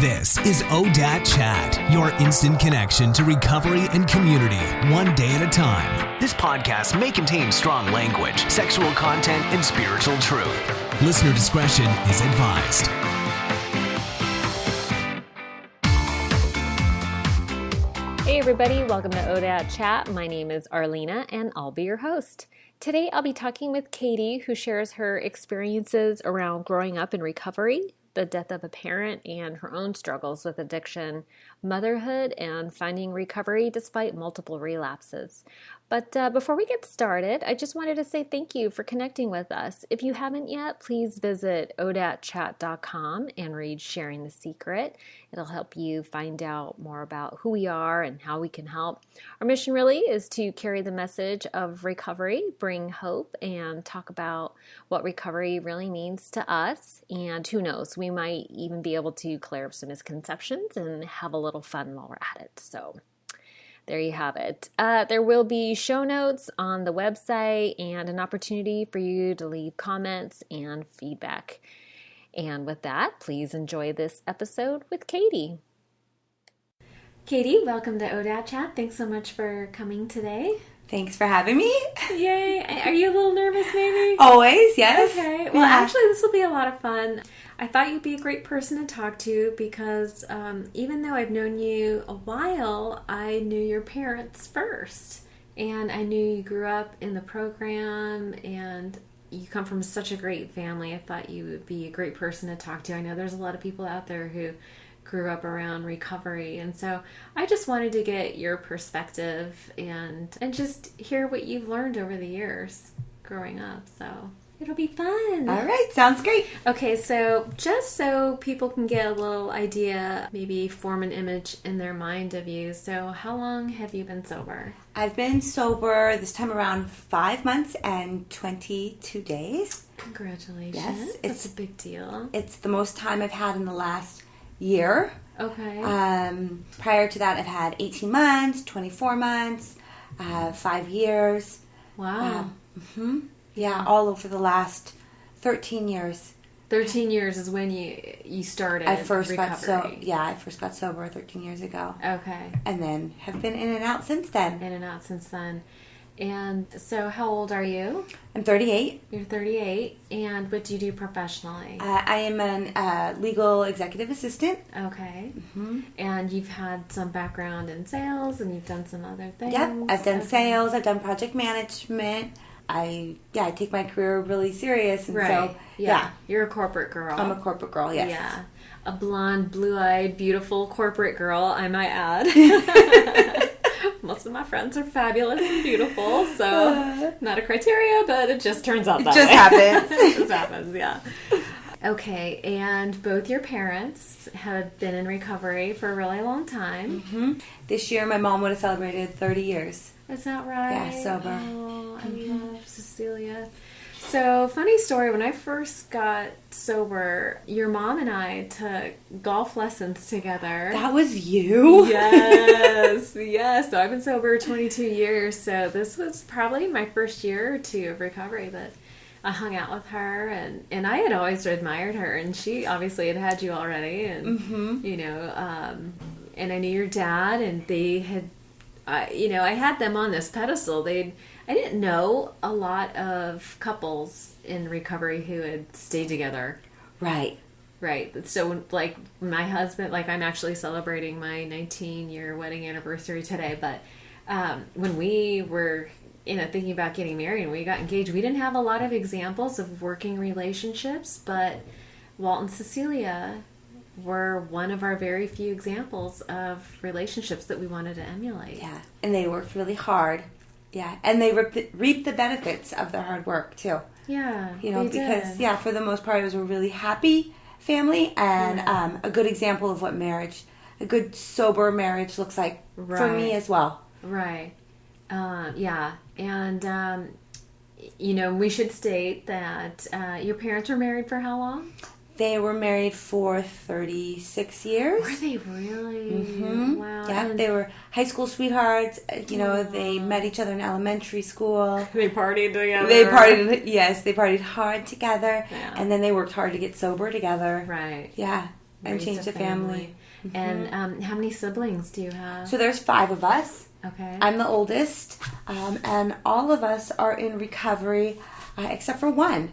This is ODAAT Chat, your instant connection to recovery and community, one day at a time. This podcast may contain strong language, sexual content, and spiritual truth. Listener discretion is advised. Hey everybody, welcome to ODAAT Chat. My name is Arlena and I'll be your host. Today I'll be talking with Katie, who shares her experiences around growing up in recovery, the death of a parent, and her own struggles with addiction, motherhood, and finding recovery despite multiple relapses. But before we get started, I just wanted to say thank you for connecting with us. If you haven't yet, please visit ODAATchat.com and read Sharing the Secret. It'll help you find out more about who we are and how we can help. Our mission really is to carry the message of recovery, bring hope, and talk about what recovery really means to us. And who knows, we might even be able to clear up some misconceptions and have a little fun while we're at it. So there you have it. There will be show notes on the website and an opportunity for you to leave comments and feedback. And with that, please enjoy this episode with Katie. Katie, welcome to ODAAT Chat. Thanks so much for coming today. Thanks for having me. Yay. Are you a little nervous maybe? Always, yes. Okay. Well, actually, this will be a lot of fun. I thought you'd be a great person to talk to because even though I've known you a while, I knew your parents first. And I knew you grew up in the program and you come from such a great family. I thought you would be a great person to talk to. I know there's a lot of people out there who grew up around recovery, and so I just wanted to get your perspective and just hear what you've learned over the years growing up. So it'll be fun. All right, sounds great. Okay, so just so people can get a little idea, maybe form an image in their mind of you. So how long have you been sober? I've been sober this time around 5 months and 22 days. Congratulations. Yes, that's a big deal. It's the most time I've had in the last year. Okay. Prior to that, I've had 18 months, 24 months, 5 years. Wow. Yeah, all over the last 13 years. 13 years is when you started I first recovery. I first got sober 13 years ago. Okay. And then have been in and out since then. In and out since then. And so how old are you? I'm 38. You're 38. And what do you do professionally? I am an legal executive assistant. Okay. And you've had some background in sales and you've done some other things? Yep. I've done sales. I've done project management. I take my career really serious. And right. So, yeah. You're a corporate girl. I'm a corporate girl, yes. Yeah. A blonde, blue-eyed, beautiful corporate girl, I might add. Most of my friends are fabulous and beautiful, so not a criteria, but it just turns out that way. Happens. It just happens, yeah. Okay, and both your parents had been in recovery for a really long time. This year, my mom would have celebrated 30 years. Is that right? Yeah, sober. Oh, I love Cecilia. So, funny story, when I first got sober, your mom and I took golf lessons together. That was you? Yes, yes. So I've been sober 22 years, so this was probably my first year or two of recovery that I hung out with her, and I had always admired her, and she obviously had you already, and, you know, and I knew your dad, and they had, you know, I had them on this pedestal. I didn't know a lot of couples in recovery who had stayed together. Right. Right. So, like, my husband, like, I'm actually celebrating my 19-year wedding anniversary today, but when we were, you know, thinking about getting married and we got engaged, we didn't have a lot of examples of working relationships, but Walt and Cecilia were one of our very few examples of relationships that we wanted to emulate. Yeah, and they worked really hard. Yeah, and they reaped the benefits of their hard work, too. Yeah, you know, because, did. yeah, for the most part, it was a really happy family and a good example of what marriage, a good sober marriage looks like for me as well. Right. Yeah, and, you know, we should state that your parents were married for how long? They were married for 36 years. Were they really? Wow. Yeah, they were high school sweethearts. You know, they met each other in elementary school. They partied together. They partied, yes, they partied hard together. Yeah. And then they worked hard to get sober together. Right. Yeah. and change the family. Mm-hmm. And how many siblings do you have? So there's 5 of us. Okay. I'm the oldest, and all of us are in recovery, except for one,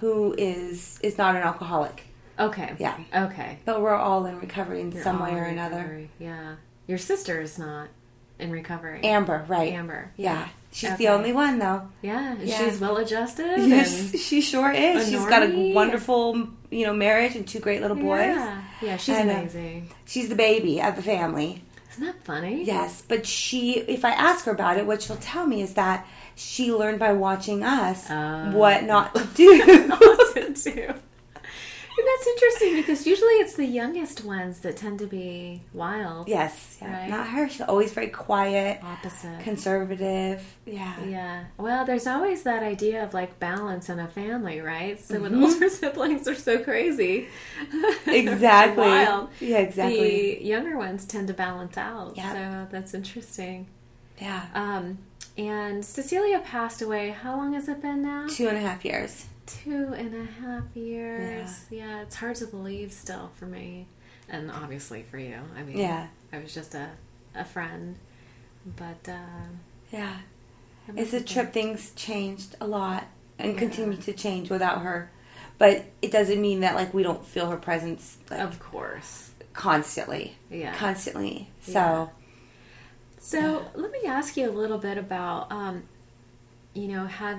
who is not an alcoholic. Okay. Yeah. Okay. But we're all in recovery in some way or another. Yeah. Your sister is not in recovery. Amber, right. Amber. Yeah. She's the only one, though. Yeah. She's well-adjusted. Yes, she sure is. She's got a wonderful, marriage and 2 great little boys. Yeah, she's amazing. She's the baby of the family. Isn't that funny? Yes, but if I ask her about it, what she'll tell me is that she learned by watching us what not to do. Not to do. And that's interesting because usually it's the youngest ones that tend to be wild. Yes. Yeah. Right? Not her. She's always very quiet. Opposite. Conservative. Yeah. Yeah. Well, there's always that idea of like balance in a family, right? So when the older siblings are so crazy. Exactly. Wild. Yeah, exactly. The younger ones tend to balance out. Yeah. So that's interesting. Yeah. And Cecilia passed away. How long has it been now? 2.5 years. 2.5 years. Yeah, it's hard to believe still for me. And obviously for you. I mean, I was just a friend. But, yeah. It's a trip. Things changed a lot and continue to change without her. But it doesn't mean that, like, we don't feel her presence. Like, of course. Constantly. Yeah. Constantly. So let me ask you a little bit about...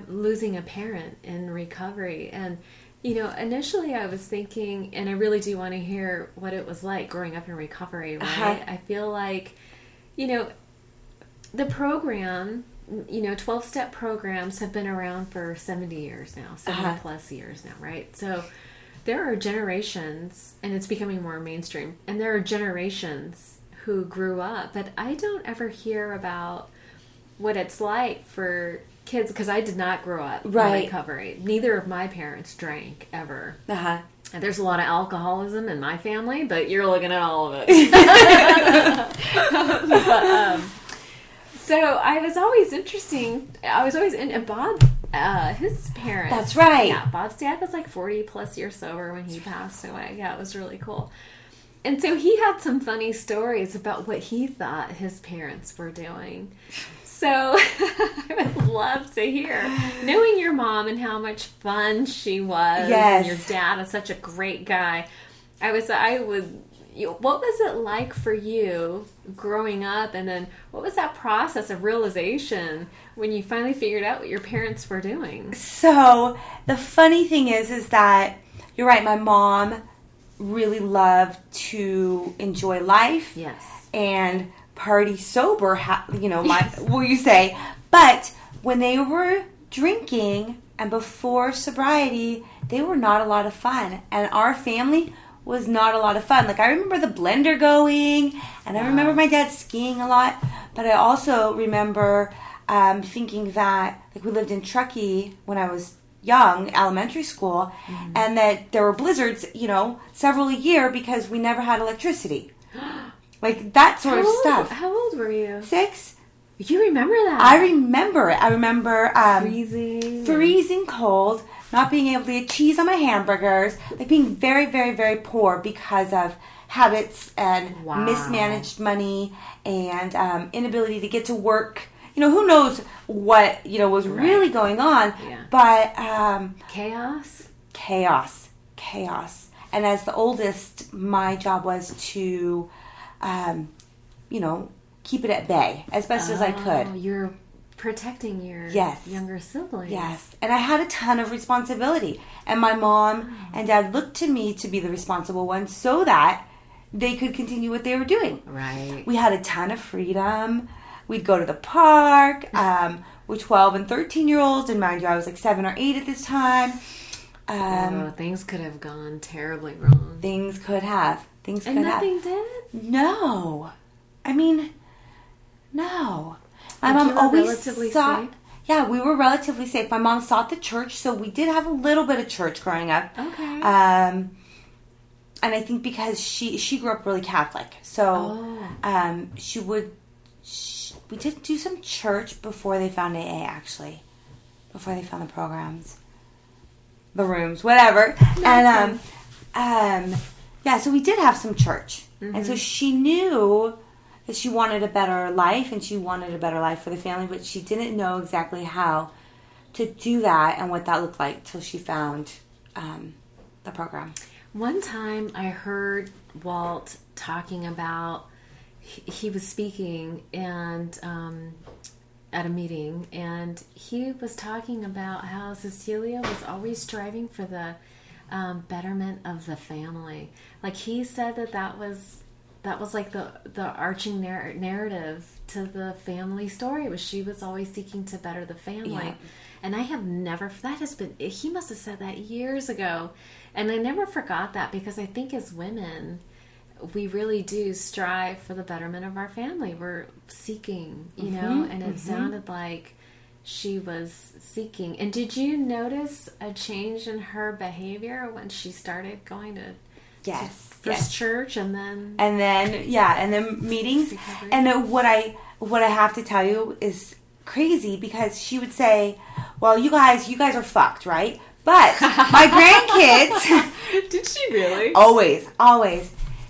losing a parent in recovery. And, initially I was thinking, and I really do want to hear what it was like growing up in recovery, right? I feel like, the program, 12-step programs have been around for 70 years now, 70 plus years now, right? So there are generations, and it's becoming more mainstream, and there are generations who grew up, but I don't ever hear about what it's like for kids, because I did not grow up in recovery. Neither of my parents drank ever. And there's a lot of alcoholism in my family, but you're looking at all of it. So I was always in Bob, his parents. That's right. Yeah, Bob's dad was like 40 plus years sober when he passed away. Yeah, it was really cool. And so he had some funny stories about what he thought his parents were doing. So I would love to hear, knowing your mom and how much fun she was, and your dad is such a great guy. What was it like for you growing up, and then what was that process of realization when you finally figured out what your parents were doing? So the funny thing is that you're right. My mom really loved to enjoy life. Yes. And party sober, will you say. But when they were drinking and before sobriety, they were not a lot of fun. And our family was not a lot of fun. Like, I remember the blender going, and I remember my dad skiing a lot. But I also remember thinking that, like, we lived in Truckee when I was young, elementary school, and that there were blizzards, several a year because we never had electricity. Like, that sort of stuff. How old were you? 6. You remember that? I remember it. I remember freezing cold, not being able to get cheese on my hamburgers, like being very, very, very poor because of habits and mismanaged money and inability to get to work. Who knows what, was really going on. Yeah. But Chaos. And as the oldest, my job was to... keep it at bay as best as I could. You're protecting your younger siblings. Yes. And I had a ton of responsibility. And my mom and dad looked to me to be the responsible one so that they could continue what they were doing. Right. We had a ton of freedom. We'd go to the park. We're 12 and 13-year-olds. And mind you, I was like 7 or 8 at this time. Things could have gone terribly wrong. Things could have. And nothing did? No. I mean, no. My mom mom always relatively safe? Yeah, we were relatively safe. My mom sought the church, so we did have a little bit of church growing up. Okay. And I think because she grew up really Catholic, so we did do some church before they found AA, actually, before they found the programs, the rooms, whatever. And so we did have some church. And so she knew that she wanted a better life, and she wanted a better life for the family, but she didn't know exactly how to do that and what that looked like till she found the program. One time I heard Walt talking about, he was speaking and at a meeting, and he was talking about how Cecilia was always striving for the betterment of the family. Like, he said that was like the arching narrative to the family story, was she was always seeking to better the family. Yeah. And I have never, he must have said that years ago, and I never forgot that, because I think as women, we really do strive for the betterment of our family. We're seeking, you know, and it sounded like she was seeking. And did you notice a change in her behavior when she started going to first church and then meetings? Recovery? And what I have to tell you is crazy, because she would say, well, you guys are fucked, right? But my grandkids... Did she really? Always.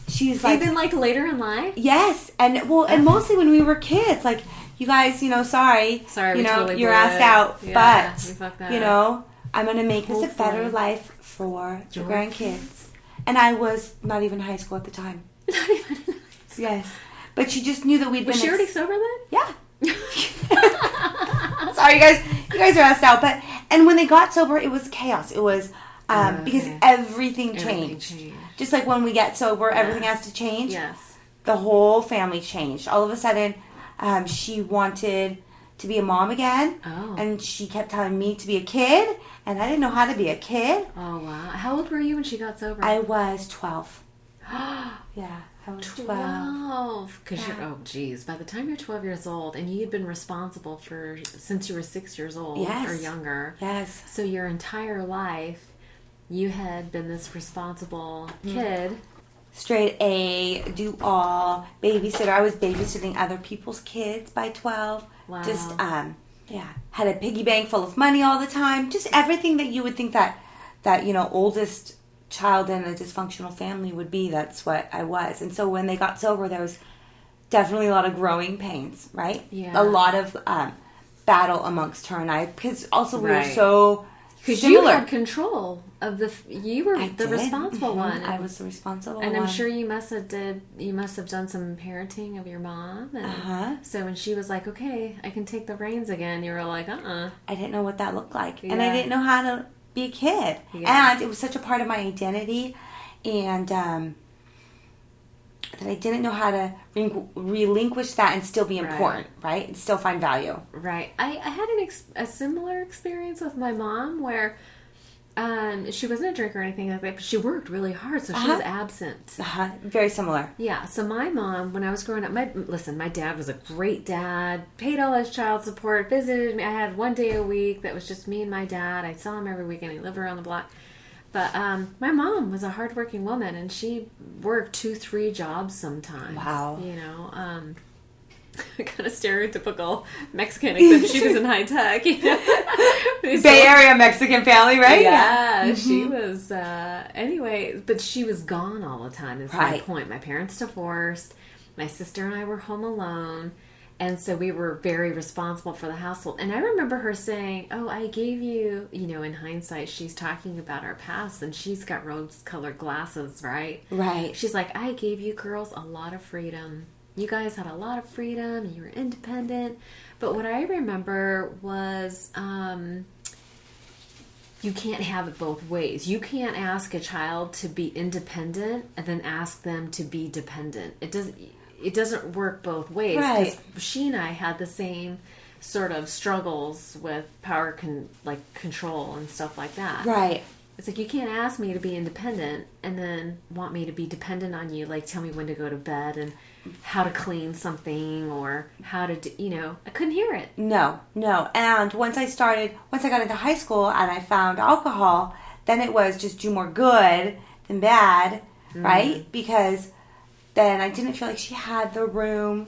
She's like... Even like later in life? Yes. And mostly when we were kids, like, you guys, sorry, totally you're asked out, yeah, but, I'm going to make this a better life for the grandkids. And I was not even in high school at the time. Not even in high school. Yes. But she just knew that we'd been... Was she already sober then? Yeah. Sorry, you guys are asked out. And when they got sober, it was chaos. It was because everything changed. Just like when we get sober, everything has to change. Yes. The whole family changed. All of a sudden, she wanted to be a mom again. Oh. And she kept telling me to be a kid, and I didn't know how to be a kid. Oh, wow. How old were you when she got sober? I was 12. Yeah, I was 12. Because geez. By the time you're 12 years old, and you'd been responsible since you were 6 years old or younger. Yes. So your entire life, you had been this responsible kid. Straight A, do all, babysitter. I was babysitting other people's kids by 12. Wow. Just, had a piggy bank full of money all the time. Just everything that you would think that oldest child in a dysfunctional family would be. That's what I was. And so when they got sober, there was definitely a lot of growing pains, right? Yeah. A lot of battle amongst her and I, because also we were so because similar. You had control of you were the responsible one. I was the responsible one. And I'm sure you must have done some parenting of your mom. And so when she was like, okay, I can take the reins again, you were like, I didn't know what that looked like. Yeah. And I didn't know how to be a kid. Yeah. And it was such a part of my identity, and that I didn't know how to relinquish that and still be important, right? And still find value. Right. I had a similar experience with my mom where she wasn't a drinker or anything like that, but she worked really hard, so she was absent. Very similar. Yeah. So my mom, when I was growing up, my dad was a great dad, paid all his child support, visited me. I had one day a week that was just me and my dad. I saw him every weekend. He lived around the block. But my mom was a hardworking woman, and she worked 2-3 jobs sometimes. Wow. Kind of stereotypical Mexican, except she was in high tech. Bay Area Mexican family, right? Yeah, she was. Anyway, but she was gone all the time. Is my point. My parents divorced. My sister and I were home alone. And so we were very responsible for the household. And I remember her saying, I gave you, in hindsight, she's talking about our past, and she's got rose-colored glasses, right? Right. She's like, I gave you girls a lot of freedom. You guys had a lot of freedom, and you were independent. But what I remember was you can't have it both ways. You can't ask a child to be independent and then ask them to be dependent. It doesn't work both ways. Right. Because she and I had the same sort of struggles with power control and stuff like that. Right. It's like, you can't ask me to be independent and then want me to be dependent on you. Like, tell me when to go to bed and how to clean something or how to do, I couldn't hear it. No. And once I got into high school and I found alcohol, then it was just do more good than bad, right? Because then I didn't feel like she had the room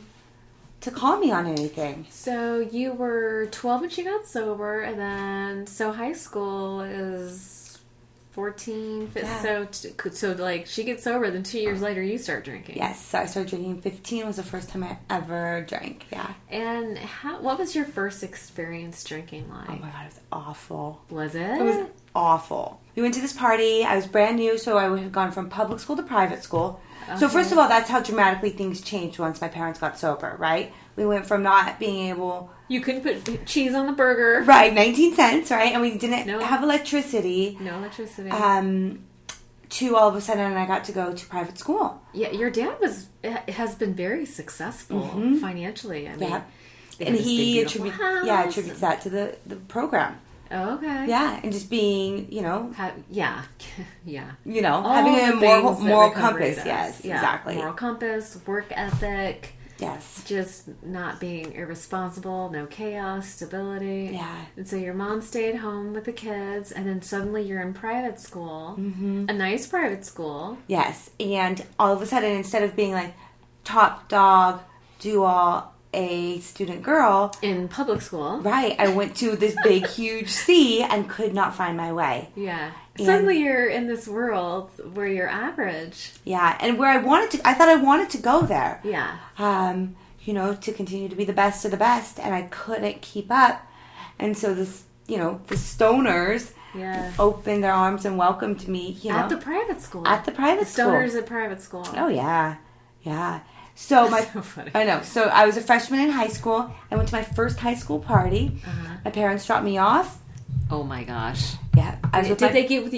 to call me on anything. So you were 12 when she got sober, and then high school is 14. Yeah. So like she gets sober, then 2 years later you start drinking. Yes, so I started drinking. 15 was the first time I ever drank. Yeah. And what was your first experience drinking like? Oh my God, it was awful. Was it? It was awful. We went to this party. I was brand new, so I had gone from public school to private school. Okay. So first of all, that's how dramatically things changed once my parents got sober, right? We went from not being able... You couldn't put cheese on the burger. Right, 19 cents, right? And we didn't have electricity. No electricity. To all of a sudden, I got to go to private school. Yeah, your dad has been very successful financially. I mean, yeah. And he attributes that to the program. Oh, okay. Yeah, and just being, yeah. Having a moral compass. Does. Yes, yeah. Exactly. Moral compass, work ethic. Yes. Just not being irresponsible, no chaos, stability. Yeah. And so your mom stayed home with the kids, and then suddenly you're in private school, a nice private school. Yes, and all of a sudden, instead of being like top dog, do all A student girl. In public school. Right, I went to this big, huge C and could not find my way. Yeah. Suddenly you're in this world where you're average. Yeah, and where I thought I wanted to go there. Yeah. To continue to be the best of the best, and I couldn't keep up. And so the stoners opened their arms and welcomed me, At the private school. At the private school. Stoners at private school. Oh, yeah. Yeah. So so funny. I know. So I was a freshman in high school. I went to my first high school party. My parents dropped me off. Oh my gosh! Yeah, did they give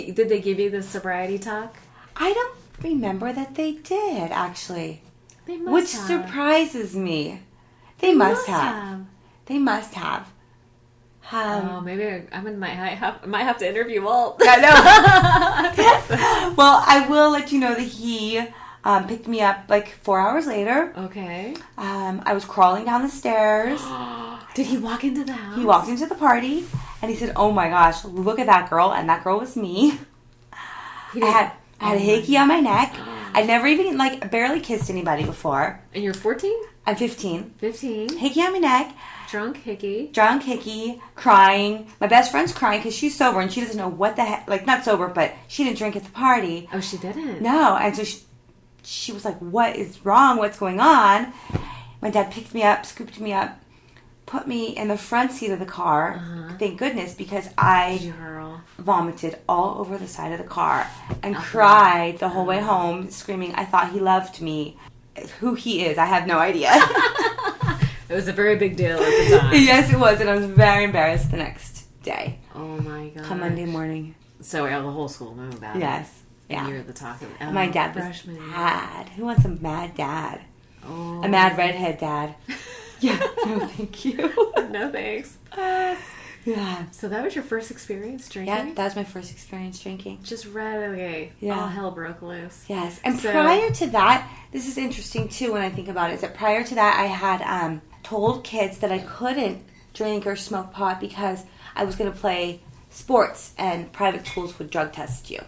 you the sobriety talk? I don't remember that they did actually. They must which have. Surprises me. They must have. They must have. Maybe I might have to interview Walt. I know. Well, I will let you know that he picked me up like 4 hours later. Okay. I was crawling down the stairs. Did he walk into the house? He walked into the party, and he said, "Oh my gosh, look at that girl," and that girl was me. I had a hickey on my neck. I'd never even barely kissed anybody before. And you're 14? I'm 15. 15. Hickey on my neck. Drunk hickey, crying. My best friend's crying because she's sober and she doesn't know what the heck. Not sober, but she didn't drink at the party. Oh, she didn't? No, and so she was like, "What is wrong? What's going on?" My dad picked me up, scooped me up, put me in the front seat of the car. Thank goodness, because I vomited all over the side of the car and cried the whole way home, screaming, "I thought he loved me." Who he is, I have no idea. It was a very big deal at the time. Yes, it was, and I was very embarrassed the next day. Oh my god! Come Monday morning. So the whole school knew about it. Yes. And you're the talk of it. My dad was mad. Who wants a mad dad? Oh. A mad redhead dad. Yeah, no thank you. No thanks. Yeah. So that was your first experience drinking? Yeah, that was my first experience drinking. Just right away. Yeah. All hell broke loose. Yes. And prior to that, this is interesting too when I think about it, is that prior to that I had told kids that I couldn't drink or smoke pot because I was going to play sports and private schools would drug test you.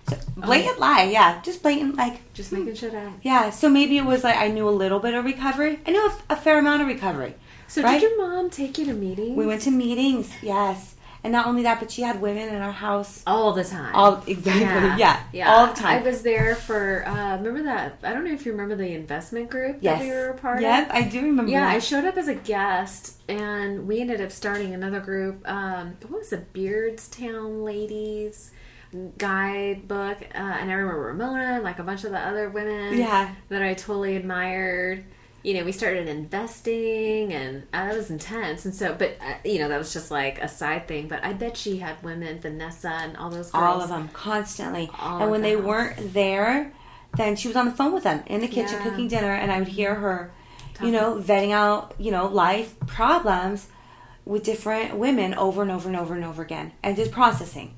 So blatant lie, yeah. Just blatant, just making shit up. Yeah, so maybe it was I knew a little bit of recovery. I knew a fair amount of recovery. So did your mom take you to meetings? We went to meetings, yes. And not only that, but she had women in our house. All the time. Exactly, yeah. All the time. I was there for, remember that, I don't know if you remember the investment group that we were a part of? Yep, I do remember that. I showed up as a guest, and we ended up starting another group. What was it? Beardstown Ladies guidebook, and I remember Ramona and a bunch of the other women that I totally admired. We started investing, and that was intense. And so, but that was just a side thing. But I bet she had women, Vanessa and all those girls. All of them, constantly. And when they weren't there, then she was on the phone with them in the kitchen cooking dinner, and I would hear her, vetting out, life problems with different women over and over and over and over again, and just processing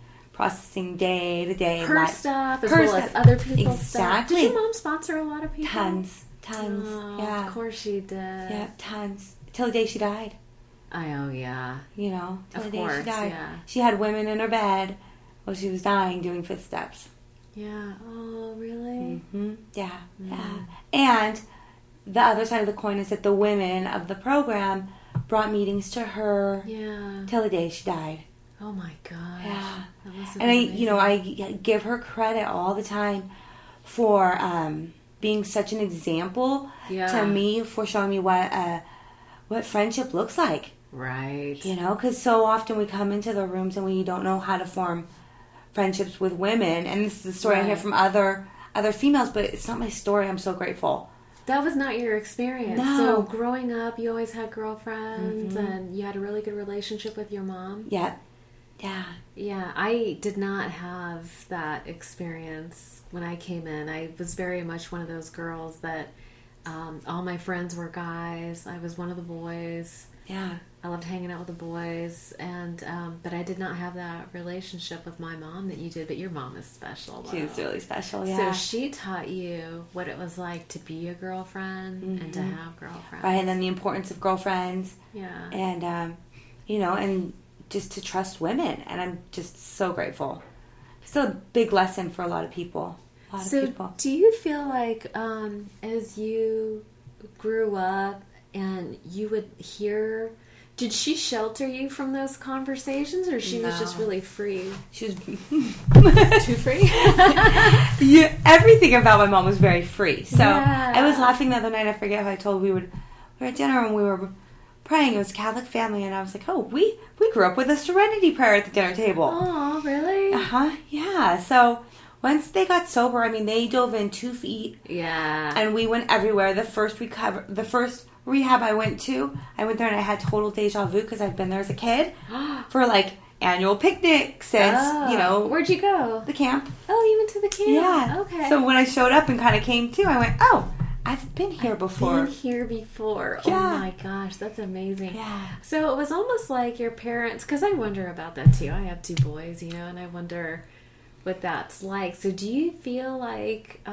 day to day. Her stuff as well as other people's stuff. Exactly. Did your mom sponsor a lot of people? Tons. Oh, Yeah. Of course she did. Yeah, tons. Till the day she died. Oh, yeah. Till the day she died. Yeah. She had women in her bed while she was dying doing fifth steps. Yeah. Oh, really? Mm-hmm. Yeah. Yeah. And the other side of the coin is that the women of the program brought meetings to her till the day she died. Oh my gosh. Yeah. That must have And been amazing. I give her credit all the time for being such an example to me, for showing me what friendship looks like. Right. Because so often we come into the rooms and we don't know how to form friendships with women. And this is the story I hear from other females, but it's not my story. I'm so grateful. That was not your experience. No. So growing up, you always had girlfriends and you had a really good relationship with your mom? Yeah. Yeah. Yeah, I did not have that experience when I came in. I was very much one of those girls that all my friends were guys. I was one of the boys. Yeah. I loved hanging out with the boys, and but I did not have that relationship with my mom that you did. But your mom is special. Though. She was really special, yeah. So she taught you what it was like to be a girlfriend and to have girlfriends. Right, and then the importance of girlfriends. Yeah. And, and just to trust women. And I'm just so grateful. It's a big lesson for a lot of people. So do you feel like as you grew up and you would hear... Did she shelter you from those conversations, or she was just really free? She was too free. Yeah, everything about my mom was very free. So Yeah. I was laughing the other night. I forget how I told we were at dinner and we were praying. It was a Catholic family, and I was like, "Oh, we grew up with a Serenity prayer at the dinner table." Oh, really? Yeah. So once they got sober, I mean, they dove in 2 feet. Yeah. And we went everywhere. The first rehab I went there and I had total deja vu because I'd been there as a kid for like annual picnics and, Where'd you go? the camp. Oh, you went to the camp? Yeah. Okay. So when I showed up and kind of came to, I went, oh, I've been here before. Been here before. Yeah. Oh my gosh, that's amazing. Yeah. So it was almost like your parents, because I wonder about that too. I have 2 boys, and I wonder what that's like. So do you feel like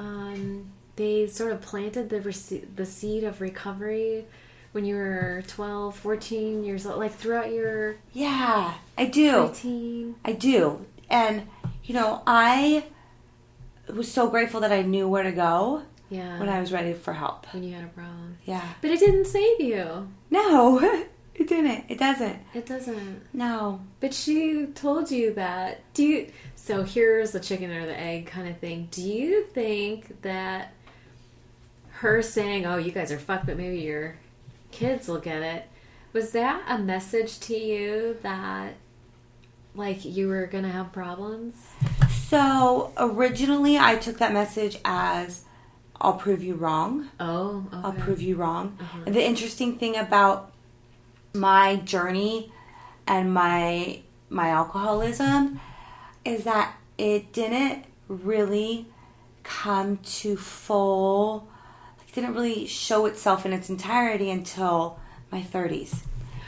they sort of planted the seed of recovery when you were 12, 14 years old, like throughout your... Yeah, I do. 18? I do. And, I was so grateful that I knew where to go when I was ready for help. When you had a problem. Yeah. But it didn't save you. No, it didn't. It doesn't. It doesn't. No. But she told you that. So here's the chicken or the egg kind of thing. Do you think that her saying, oh, you guys are fucked, but maybe your kids will get it, was that a message to you that, like, you were going to have problems? So originally I took that message as, I'll prove you wrong. Oh, okay. I'll prove you wrong. And the interesting thing about my journey and my alcoholism is that it didn't really come to full... didn't really show itself in its entirety until my 30s.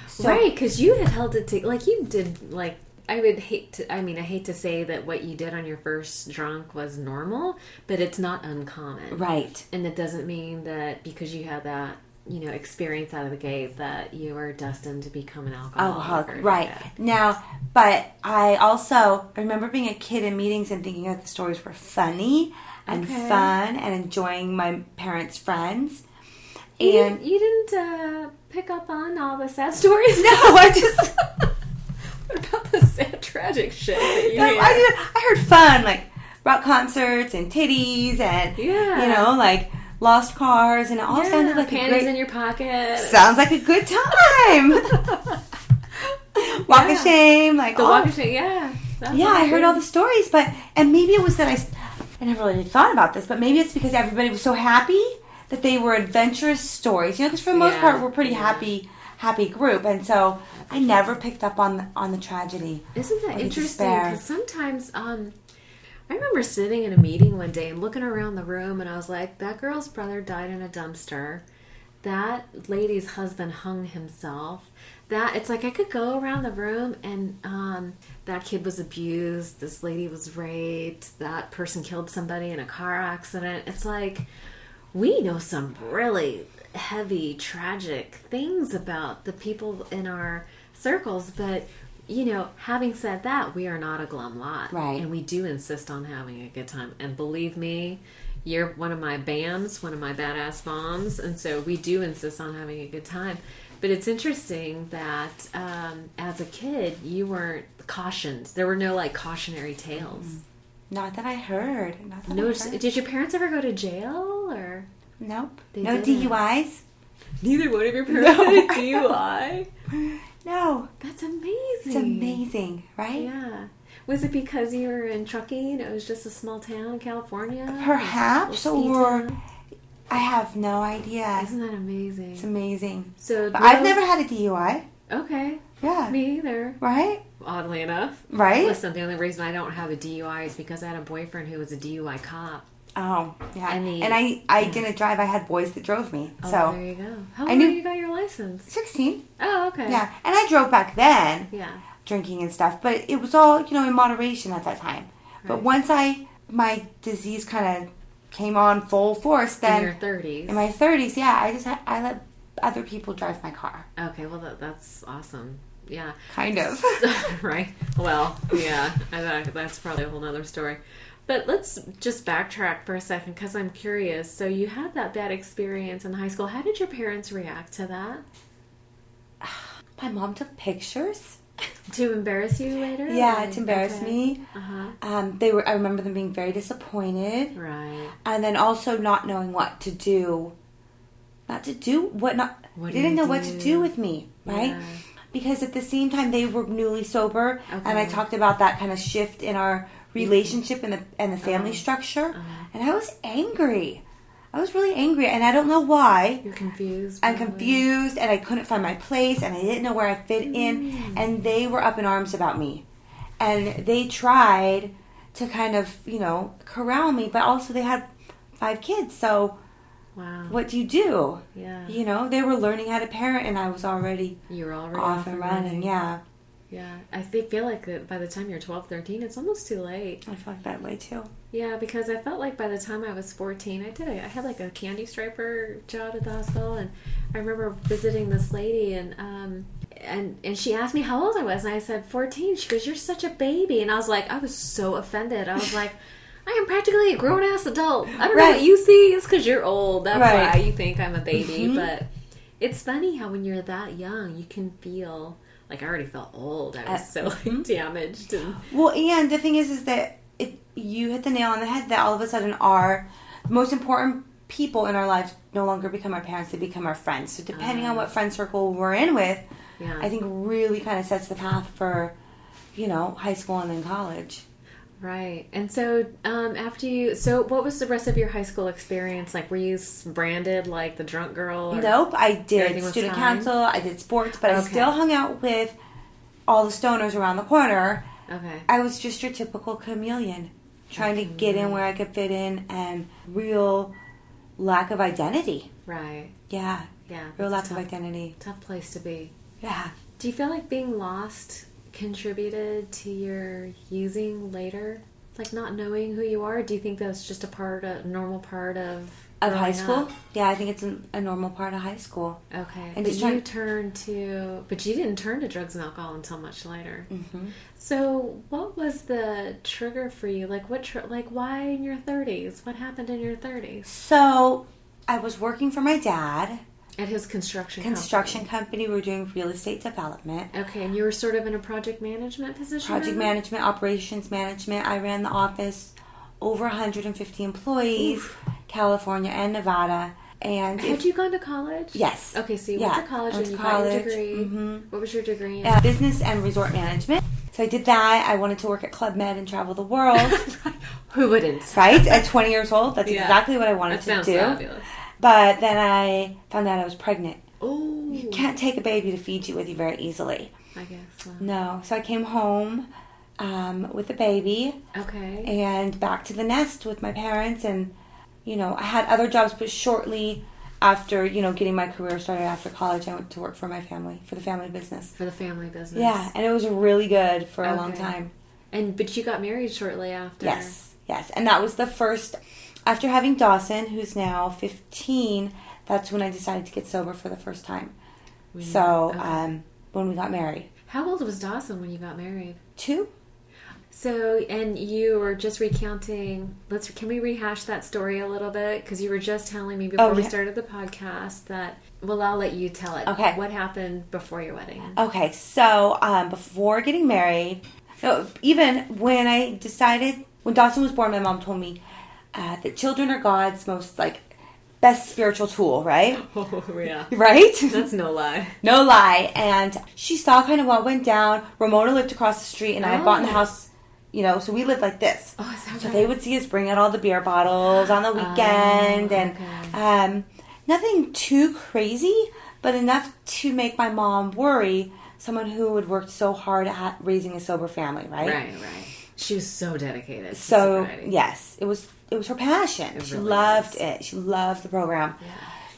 So, right, because you had held it to, like, you did, like, I hate to say that what you did on your first drunk was normal, but it's not uncommon. Right. And it doesn't mean that because you had that, experience out of the gate that you were destined to become an alcoholic. Right. Now, but I also remember being a kid in meetings and thinking that the stories were funny and fun and enjoying my parents' friends. And you didn't pick up on all the sad stories? No, I just... What about the sad, tragic shit that you hear? I heard fun, like rock concerts and titties and, like lost cars, and it all sounded like panties in your pocket. Sounds like a good time. Walk of shame, like walk of shame, I heard all the stories, and maybe it was that I never really thought about this, but maybe it's because everybody was so happy that they were adventurous stories, because for the most part we're a pretty happy group, and so I never picked up on the tragedy. Isn't that interesting? Because sometimes I remember sitting in a meeting one day and looking around the room, and I was like, that girl's brother died in a dumpster. That lady's husband hung himself. It's like I could go around the room and that kid was abused. This lady was raped. That person killed somebody in a car accident. It's like we know some really heavy, tragic things about the people in our circles, but having said that, we are not a glum lot. Right. And we do insist on having a good time. And believe me, you're one of my BAMs, one of my badass moms, and so we do insist on having a good time. But it's interesting that as a kid, you weren't cautioned. There were no like cautionary tales. Not that I heard. Did your parents ever go to jail or? Nope. They no didn't. DUIs. Neither one of your parents had a DUI. No. That's amazing. It's amazing, right? Yeah. Was it because you were in trucking? It was just a small town in California? Perhaps, or I have no idea. Isn't that amazing? It's amazing. But I've never had a DUI. Okay. Yeah. Me either. Right? Oddly enough. Right? Listen, the only reason I don't have a DUI is because I had a boyfriend who was a DUI cop. Oh, yeah. And I didn't drive. I had boys that drove me. Oh, so there you go. How old were you got your license? 16. Oh, okay. Yeah. And I drove back then. Yeah. Drinking and stuff. But it was all, in moderation at that time. Right. But once my disease kind of came on full force, then... In your 30s. In my 30s, yeah. I let other people drive my car. Okay, well, that's awesome. Yeah. Kind of. Right? Well, yeah. That's probably a whole nother story. But let's just backtrack for a second because I'm curious. So you had that bad experience in high school. How did your parents react to that? My mom took pictures. To embarrass you later? Yeah, to embarrass me. Uh-huh. I remember them being very disappointed. Right. And then also not knowing what to do. They didn't know what to do with me, right? Yeah. Because at the same time they were newly sober, and I talked about that kind of shift in our relationship and the family structure, and I was angry. I was really angry, and I don't know why. You're confused. I'm confused, and I couldn't find my place, and I didn't know where I fit in, and they were up in arms about me. And they tried to kind of, corral me, but also they had 5 kids, so wow. What do you do? Yeah. They were learning how to parent, and I was already, you were already off and running, yeah. Yeah, I feel like by the time you're 12, 13, it's almost too late. I feel like that way too. Yeah, because I felt like by the time I was 14, I had like a candy striper job at the hospital, and I remember visiting this lady, and she asked me how old I was, and I said 14. She goes, "You're such a baby," and I was so offended. I was like, I am practically a grown-ass adult. I don't know what you see. It's because you're old. That's why you think I'm a baby. Mm-hmm. But it's funny how when you're that young, you can feel... Like, I already felt old. I was so damaged. Well, and the thing is that you hit the nail on the head that all of a sudden our most important people in our lives no longer become our parents. They become our friends. So depending on what friend circle we're in with, I think really kind of sets the path for, high school and then college. Right. And so so what was the rest of your high school experience like? Were you branded like the drunk girl? Nope. I did student council. I did sports, but I still hung out with all the stoners around the corner. Okay. I was just your typical chameleon, trying to get in where I could fit in, and real lack of identity. Right. Yeah. Yeah. Real lack of identity. Tough place to be. Yeah. Do you feel like being lost contributed to your using later, like not knowing who you are? Do you think that's just a normal part of high school up? Yeah, I think it's a normal part of high school. Okay. And but you didn't turn to drugs and alcohol until much later. Mm-hmm. So what was the trigger for you? Like why in your 30s? What happened in your 30s? So I was working for my dad at his construction company. We were doing real estate development. Okay, and you were sort of in a project management position? Project management, operations management. I ran the office, over 150 employees, California and Nevada. And had you gone to college? Yes. Okay, so you went to college and you got your degree. Mm-hmm. What was your degree in? Business and resort management. So I did that. I wanted to work at Club Med and travel the world. Who wouldn't? Right? At 20 years old, that's exactly what I wanted to do. That sounds fabulous. But then I found out I was pregnant. Oh. You can't take a baby to feed you with you very easily. I guess so. No. So I came home with the baby. Okay. And back to the nest with my parents. And, I had other jobs, but shortly after, getting my career started after college, I went to work for my family, for the family business. For the family business. Yeah. And it was really good for a long time. But you got married shortly after. Yes. And that was the first... After having Dawson, who's now 15, that's when I decided to get sober for the first time. So, when we got married. How old was Dawson when you got married? 2. So, and you were just recounting, can we rehash that story a little bit? Because you were just telling me before we started the podcast that, well, I'll let you tell it. Okay. What happened before your wedding? Okay, so before getting married, even when Dawson was born, my mom told me that children are God's most, best spiritual tool, right? Oh, yeah. Right? That's no lie. No lie. And she saw kind of what went down. Ramona lived across the street, and I had bought in the house, so we lived like this. Oh, is that so right? they would see us bring out all the beer bottles on the weekend, and nothing too crazy, but enough to make my mom worry. Someone who had worked so hard at raising a sober family, right? Right. She was so dedicated. To so sobriety. yes, it was her passion. She really loved was. it. She loved the program. Yeah.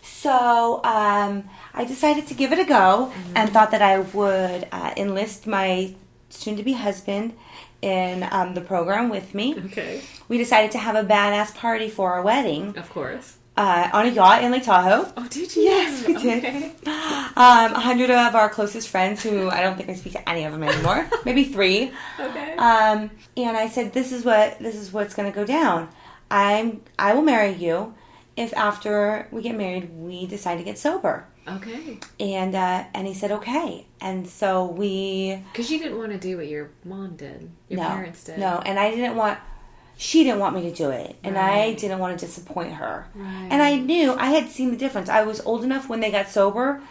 So I decided to give it a go, and thought that I would enlist my soon-to-be husband in the program with me. Okay. We decided to have a badass party for our wedding. Of course. On a yacht in Lake Tahoe. Oh, did you? Yes, we did. Okay. 100 of our closest friends, who I don't think I speak to any of them anymore. Maybe 3. Okay. And I said, this is what's going to go down. I will marry you if after we get married we decide to get sober. Okay. And he said okay. And so because you didn't want to do what your mom did. Your parents did. No, and she didn't want me to do it. And I didn't want to disappoint her. Right. And I had seen the difference. I was old enough when they got sober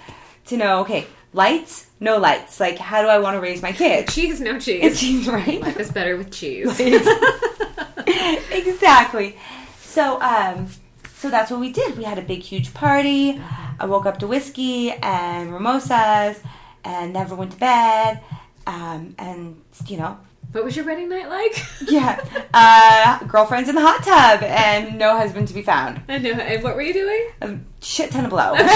to know, okay, lights, no lights. Like, how do I want to raise my kids? Cheese, no cheese. It's cheese, right? Life is better with cheese. Exactly. So that's what we did. We had a big, huge party. I woke up to whiskey and mimosas and never went to bed. What was your wedding night like? Yeah. Girlfriends in the hot tub and no husband to be found. I know. And what were you doing? A shit ton of blow. Because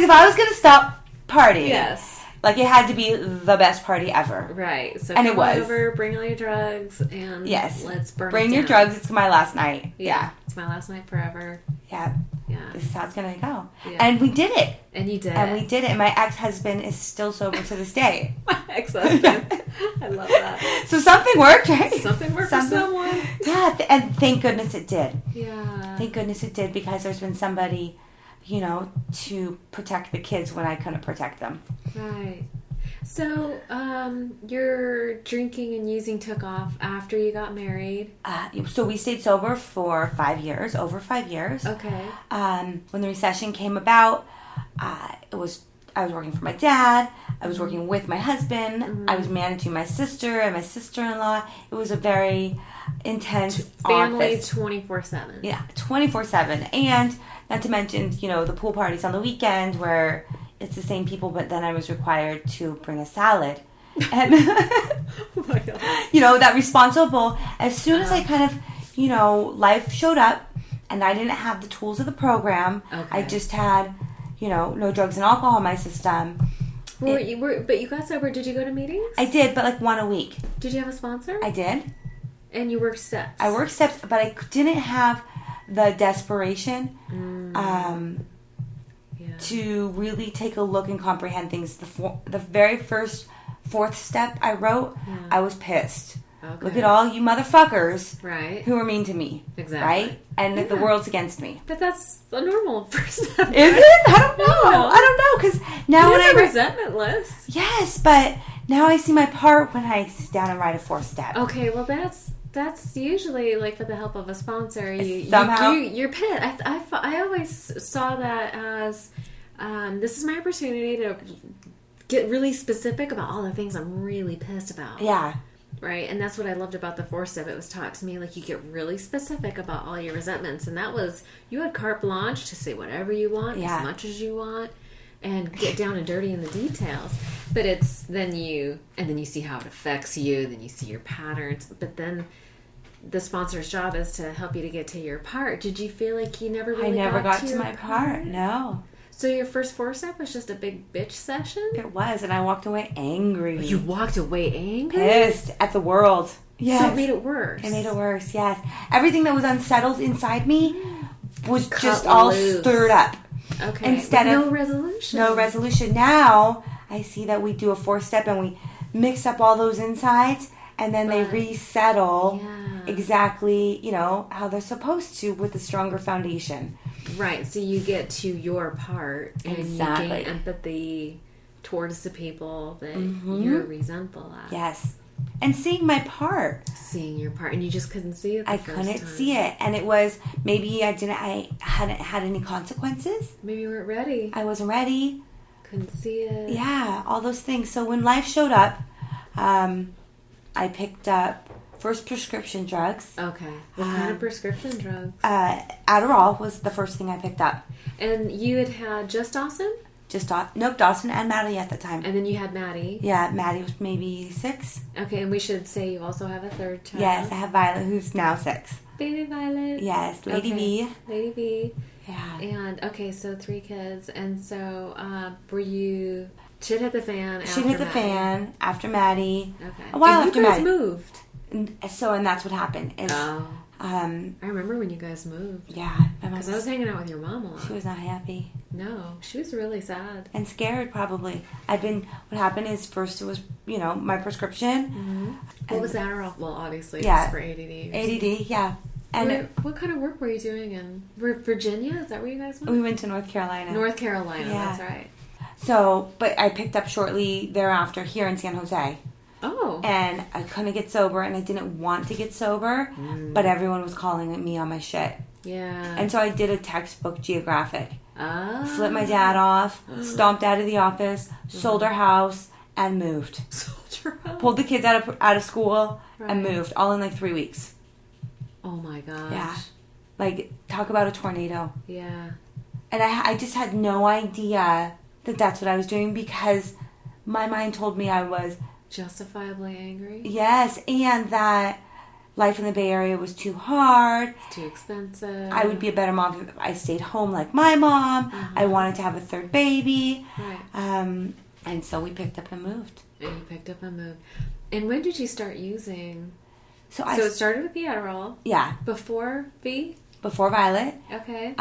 if I was going to stop partying, Yes. It had to be the best party ever. Right. So and come it was. over, bring all your drugs, and let's burn Bring it your down. drugs. It's my last night. Yeah. It's my last night forever. Yeah. Yeah. This is how it's going to go. Yeah. And we did it. And you did. And we did it. And my ex-husband is still sober to this day. My ex-husband. I love that. So something worked, right? Something worked for someone. Yeah. And thank goodness it did. Yeah. Thank goodness it did, because there's been somebody, to protect the kids when I couldn't protect them. Right. So, your drinking and using took off after you got married. So we stayed sober for 5 years, over 5 years. Okay. When the recession came about, I was working for my dad. I was working with my husband. Mm-hmm. I was managing my sister and my sister-in-law. It was a very intense family office. 24/7. Yeah, 24/7. And not to mention, the pool parties on the weekend where it's the same people, but then I was required to bring a salad. And, Oh my God. that responsible. As soon as I kind of, life showed up and I didn't have the tools of the program, Okay. I just had, no drugs and alcohol in my system. But you got sober. Did you go to meetings? I did, but one a week. Did you have a sponsor? I did. And you worked steps. I worked steps, but I didn't have the desperation to really take a look and comprehend things. The very first 4th step I wrote, I was pissed. Okay. Look at all you motherfuckers who are mean to me. Exactly. Right? And the world's against me. But that's a normal first step. Is it? I don't know. I don't know, because now when I resentment list. Yes, but now I see my part when I sit down and write a 4th step. Okay, well that's usually with the help of a sponsor. You're pissed. I always saw that as this is my opportunity to get really specific about all the things I'm really pissed about. Yeah. Right, and that's what I loved about the 4th step. It was taught to me, you get really specific about all your resentments, and that was, you had carte blanche to say whatever you want, as much as you want, and get down and dirty in the details. But then you see how it affects you, then you see your patterns, but then the sponsor's job is to help you to get to your part. Did you feel like you never really got to my part? No. So your first 4 step was just a big bitch session? It was, and I walked away angry. You walked away angry? Pissed at the world. Yes. So it made it worse. It made it worse, yes. Everything that was unsettled inside me was just all stirred up. Okay. Instead of no resolution. No resolution. Now I see that we do a 4 step and we mix up all those insides, and then they resettle exactly, how they're supposed to with a stronger foundation. Right. So you get to your part, and you gain empathy towards the people that you're resentful at. Yes. And seeing my part. Seeing your part. And you just couldn't see it the first time. I couldn't see it. And it was, maybe I hadn't had any consequences. Maybe you weren't ready. I wasn't ready. Couldn't see it. Yeah, all those things. So when life showed up, I picked up first prescription drugs. Okay. What kind of prescription drugs? Adderall was the first thing I picked up. And you had just Dawson? Dawson and Maddie at the time. And then you had Maddie. Yeah, Maddie was maybe 6. Okay, and we should say you also have a third child. Yes, I have Violet, who's now 6. Baby Violet. Yes, Lady V. Lady V. Yeah. And, okay, so 3 kids. And so, were you... Shit hit the fan after Shit hit the Maddie. fan after Maddie. Okay. A while and after you guys Maddie. moved. And that's what happened. I remember when you guys moved. Yeah. Because I was hanging out with your mom a lot. She was not happy. No, she was really sad. And scared, probably. What happened is, first it was, my prescription. Mm-hmm. What was Adderall? Well, obviously, yeah, it was for ADD. ADD, yeah. And what kind of work were you doing in Virginia? Is that where you guys went? We went to North Carolina. North Carolina, yeah. That's right. So, but I picked up shortly thereafter here in San Jose. Oh. And I couldn't get sober, and I didn't want to get sober, but everyone was calling me on my shit. Yeah. And so I did a textbook geographic. Oh. Flipped my dad off, stomped out of the office, sold our house, and moved. Sold your house? Pulled the kids out of school, and moved, all in like 3 weeks. Oh my gosh. Yeah. Like, talk about a tornado. Yeah. And I just had no idea that that's what I was doing, because my mind told me I was... Justifiably angry? Yes, and that life in the Bay Area was too hard. It's too expensive. I would be a better mom if I stayed home like my mom. I wanted to have a third baby. Right. And so we picked up and moved. And you picked up and moved. And when did you start using... So it started with the Adderall. Yeah. Before V? Before Violet. Okay.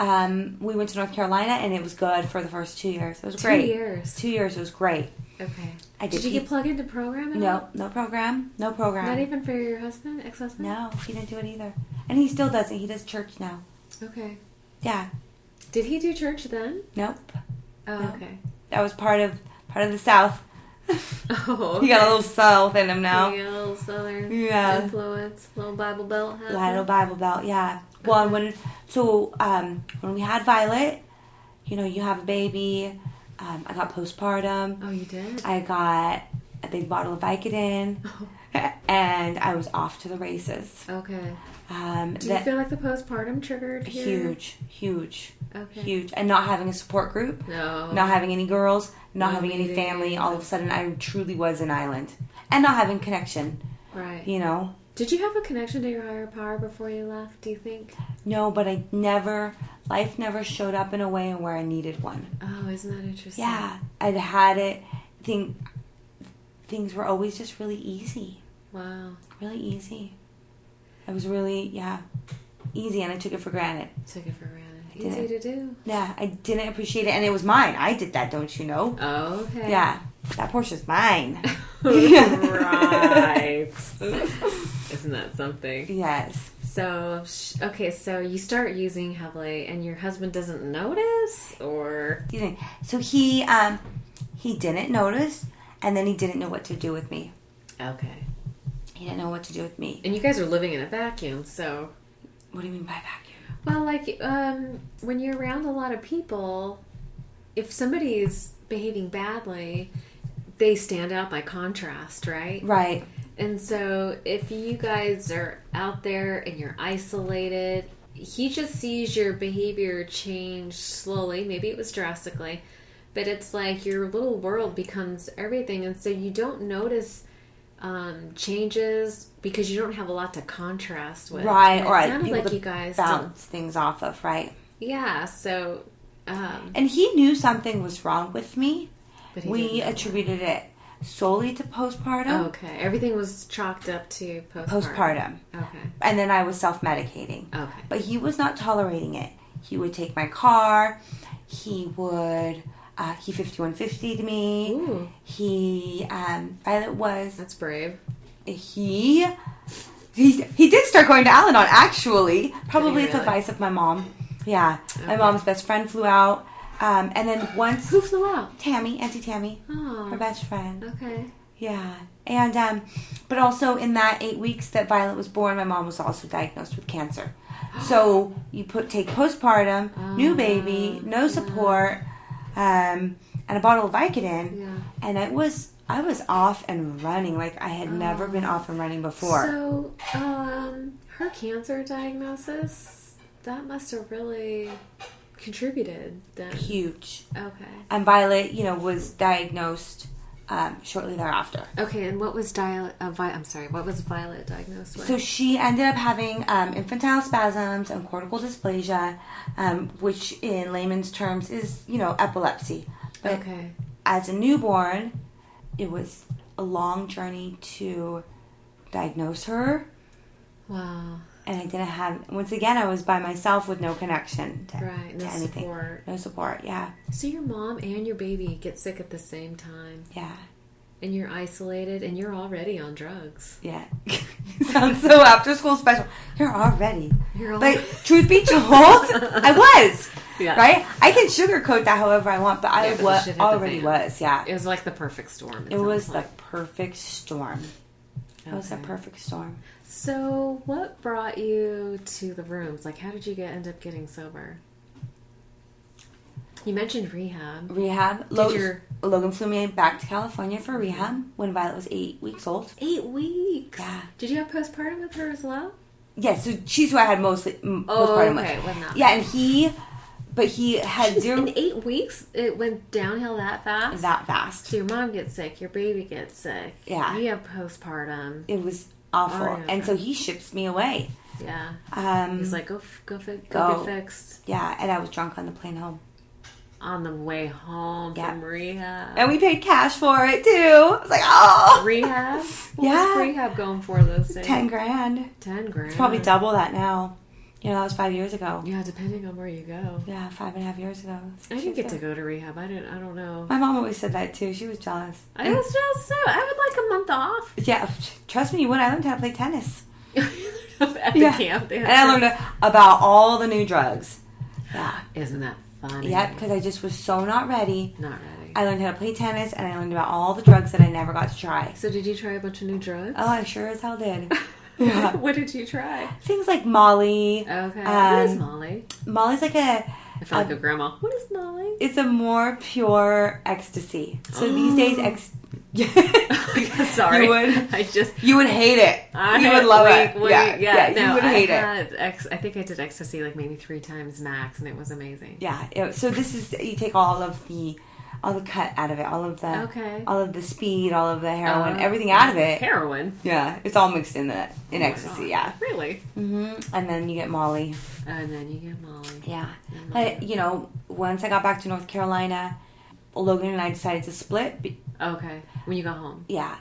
We went to North Carolina, and it was good for the first 2 years. It was great. 2 years. 2 years. It was great. Okay. Did you get plugged into program at all? No program. No program. Not even for your husband, ex-husband? No, he didn't do it either. And he still doesn't. He does church now. Okay. Yeah. Did he do church then? Nope. Oh, no. okay. That was part of the South. Oh, okay. He got a little South in him now. He got a little Southern influence. Little Bible Belt. Little Bible Belt, yeah. Well, when we had Violet, you have a baby. I got postpartum. Oh, you did? I got a big bottle of Vicodin, and I was off to the races. Okay. Do you feel like the postpartum triggered here? Huge. Okay. Huge. And not having a support group. No. Not having any girls. Not having any family. All of a sudden, I truly was an island. And not having connection. Right. Did you have a connection to your higher power before you left, do you think? No, but life never showed up in a way where I needed one. Oh, isn't that interesting? Yeah. I'd had it. Things were always just really easy. Wow. Really easy. It was really, easy, and I took it for granted. Easy to do. Yeah, I didn't appreciate it, and it was mine. I did that, don't you know? Oh, okay. Yeah, that Porsche's mine. Right. Isn't that something? Yes. So, okay, so you start using heavily, and your husband doesn't notice, or? So he didn't notice, and then he didn't know what to do with me. Okay. He didn't know what to do with me. And you guys are living in a vacuum, so... What do you mean by vacuum? Well, like, when you're around a lot of people, if somebody's behaving badly, they stand out by contrast, right? Right. And so if you guys are out there and you're isolated, he just sees your behavior change slowly. Maybe it was drastically, but it's like your little world becomes everything. And so you don't notice changes because you don't have a lot to contrast with. Right. Or it sounded like you guys bounce things off of, right? Yeah. So. And he knew something was wrong with me. But we attributed it solely to postpartum. Okay. Everything was chalked up to postpartum. Okay. And then I was self-medicating. Okay. But he was not tolerating it. He would take my car. He would He 5150'd me. Ooh. He, Violet was... That's brave. He did start going to Al-Anon, actually. Probably at the really? advice of my mom. Yeah. Okay. My mom's best friend flew out. And then once... Who flew out? Tammy, Auntie Tammy. Oh. Her best friend. Okay. Yeah. And, but also in that 8 weeks that Violet was born, my mom was also diagnosed with cancer. So you take postpartum, new baby, no support, and a bottle of Vicodin. Yeah. And I was off and running like I had never been off and running before. So, her cancer diagnosis, that must have really contributed then. Huge. Okay. And Violet, was diagnosed shortly thereafter. Okay, and what was what was Violet diagnosed with? So she ended up having infantile spasms and cortical dysplasia, which in layman's terms is, epilepsy. But okay. as a newborn, it was a long journey to diagnose her. Wow. And I didn't have, once again, I was by myself with no connection to, Right, to no anything. support. No support, yeah. So your mom and your baby get sick at the same time. Yeah. And you're isolated and you're already on drugs. Yeah. You sound so after school special. You're already. You're But truth be told, I was. Yeah. Right? I can sugarcoat that however I want, but I Yeah, but the shit hit the already fan. was, yeah. It was like the perfect storm. It was sounds the like. perfect storm. It was a Okay. perfect storm. So what brought you to the rooms? Like, how did you end up getting sober? You mentioned rehab. Logan flew me back to California for rehab when Violet was 8 weeks old. 8 weeks? Yeah. Did you have postpartum with her as well? Yeah, so she's who I had mostly postpartum with. Okay, wasn't that Yeah, and he had Jeez, zero... In 8 weeks, it went downhill that fast? That fast. So your mom gets sick, your baby gets sick. Yeah. You have postpartum. It was awful. Oh, yeah. And so he ships me away. Yeah. He's like, go get fixed. Yeah, and I was drunk on the plane home. On the way home from rehab. And we paid cash for it, too. I was like, oh! Rehab? What Yeah. was rehab going for those days? 10 grand. 10 grand. It's probably double that now. That was 5 years ago. Yeah, depending on where you go. Yeah, 5.5 years ago. I didn't get to go to rehab. I don't know. My mom always said that, too. She was jealous. I was jealous, too. I would like a month off. Yeah, trust me, you would. I learned how to play tennis. At the camp. And I learned about all the new drugs. Yeah. Isn't that funny? Yeah, because I just was so not ready. Not ready. I learned how to play tennis, and I learned about all the drugs that I never got to try. So did you try a bunch of new drugs? Oh, I sure as hell did. Yeah. What did you try? Things like Molly. Okay. What is Molly? Molly's like I feel like a grandma. What is Molly? It's a more pure ecstasy. So these days, Sorry. You would hate it. You would love it. Yeah, no, you would hate it. I think I did ecstasy like maybe 3 times max, and it was amazing. Yeah. So this is, you take all the cut out of it, all of the speed, all of the heroin, everything out of it. Heroin. Yeah, it's all mixed in ecstasy. God. Yeah. Really. Mm-hmm. And then you get Molly. Yeah. But once I got back to North Carolina, Logan and I decided to split. Okay. When you got home. Yeah.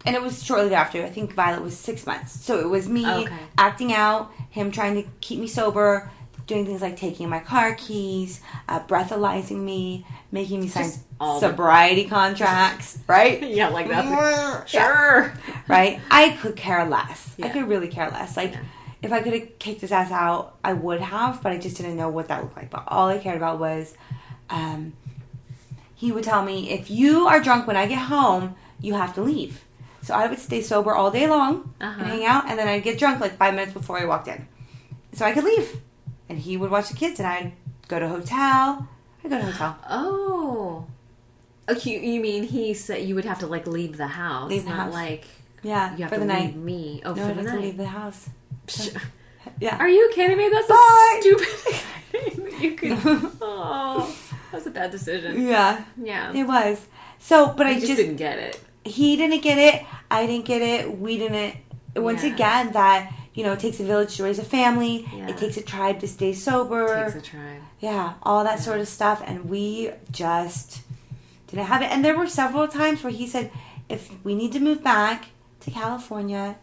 And it was shortly after. I think Violet was 6 months. So it was me acting out, him trying to keep me sober, doing things like taking my car keys, breathalyzing me, making me sign sobriety contracts, right? Yeah, like that's sure. Right? I could care less. Yeah. I could really care less. Like, if I could have kicked his ass out, I would have, but I just didn't know what that looked like. But all I cared about was, he would tell me, if you are drunk when I get home, you have to leave. So I would stay sober all day long and hang out, and then I'd get drunk like 5 minutes before I walked in. So I could leave. And he would watch the kids, and I'd go to hotel. I'd go to hotel. Oh. Okay, you mean he said you would have to, like, leave the house? Leave the house. Like, yeah, you have for to the leave night. Me. Oh, no, for I the have night. to leave the house. Yeah. Are you kidding me? That's Bye. a stupid thing. You could... Oh, that was a bad decision. Yeah. Yeah. It was. So, but I just didn't get it. He didn't get it. I didn't get it. We didn't. Once again, that, it takes a village to raise a family. Yeah. It takes a tribe to stay sober. It takes a tribe. Yeah, all that sort of stuff. And we just didn't have it. And there were several times where he said, if we need to move back to California,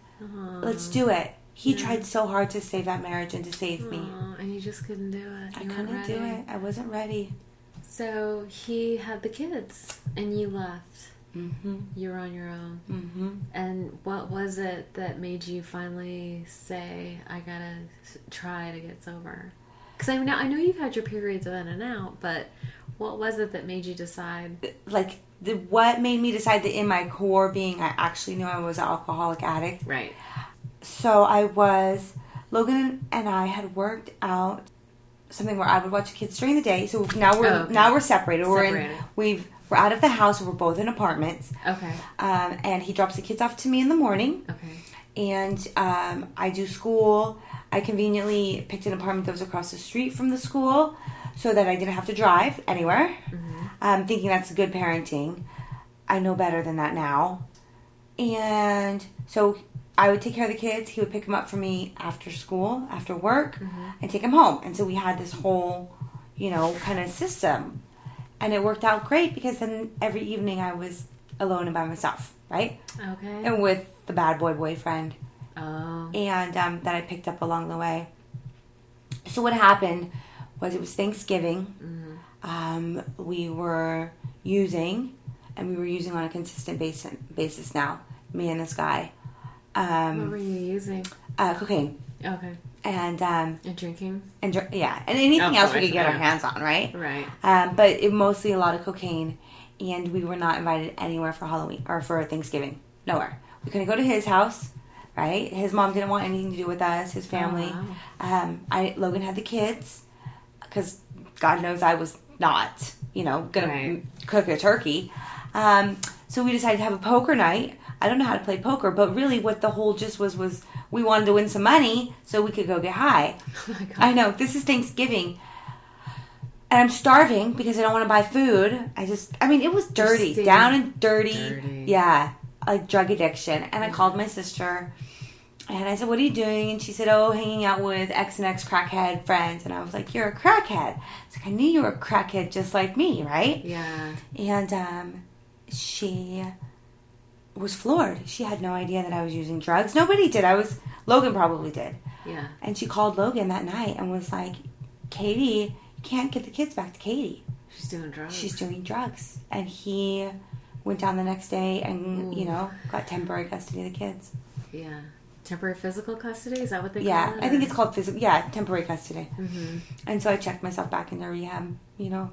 let's do it. He tried so hard to save that marriage and to save me. And you just couldn't do it. I couldn't do it. I wasn't ready. So he had the kids, and you left. Mm-hmm. You were on your own. Mm-hmm. And what was it that made you finally say, I gotta try to get sober? Because I know you've had your periods in and out, but what was it that made you decide? Like, what made me decide that in my core being, I actually knew I was an alcoholic addict. Right. So Logan and I had worked out something where I would watch the kids during the day. So now we're separated. We're out of the house. We're both in apartments. Okay. And he drops the kids off to me in the morning. Okay. And I do school. I conveniently picked an apartment that was across the street from the school so that I didn't have to drive anywhere. Mm-hmm. Thinking that's good parenting. I know better than that now. And so I would take care of the kids. He would pick them up for me after school, after work, and take them home. And so we had this whole, kind of system. And it worked out great because then every evening I was alone and by myself, right? Okay. And with the bad boy boyfriend. Oh. And that I picked up along the way. So what happened was it was Thanksgiving. We were using on a consistent basis now, me and this guy. What were you using? Cocaine. Okay. And drinking? And anything else we could get our hands on, right? Right. But it mostly a lot of cocaine. And we were not invited anywhere for Halloween or for Thanksgiving. Nowhere. We couldn't go to his house, right? His mom didn't want anything to do with us, his family. Oh, wow. Logan had the kids because God knows I was not, gonna cook a turkey. So we decided to have a poker night. I don't know how to play poker, but really what the whole gist was we wanted to win some money so we could go get high. Oh my God. I know, this is Thanksgiving. And I'm starving because I don't want to buy food. It was dirty. Down and dirty. Yeah, like drug addiction. And I called my sister and I said, what are you doing? And she said, hanging out with X and X crackhead friends. And I was like, you're a crackhead. It's like, I knew you were a crackhead just like me, right? Yeah. And she was floored. She had no idea that I was using drugs. Nobody did. Logan probably did. Yeah. And she called Logan that night and was like, Katie, you can't get the kids back to Katie. She's doing drugs. She's doing drugs. And he went down the next day and, got temporary custody of the kids. Yeah. Temporary physical custody? Is that what they call it? Yeah, I think it's called temporary custody. Mm-hmm. And so I checked myself back into rehab,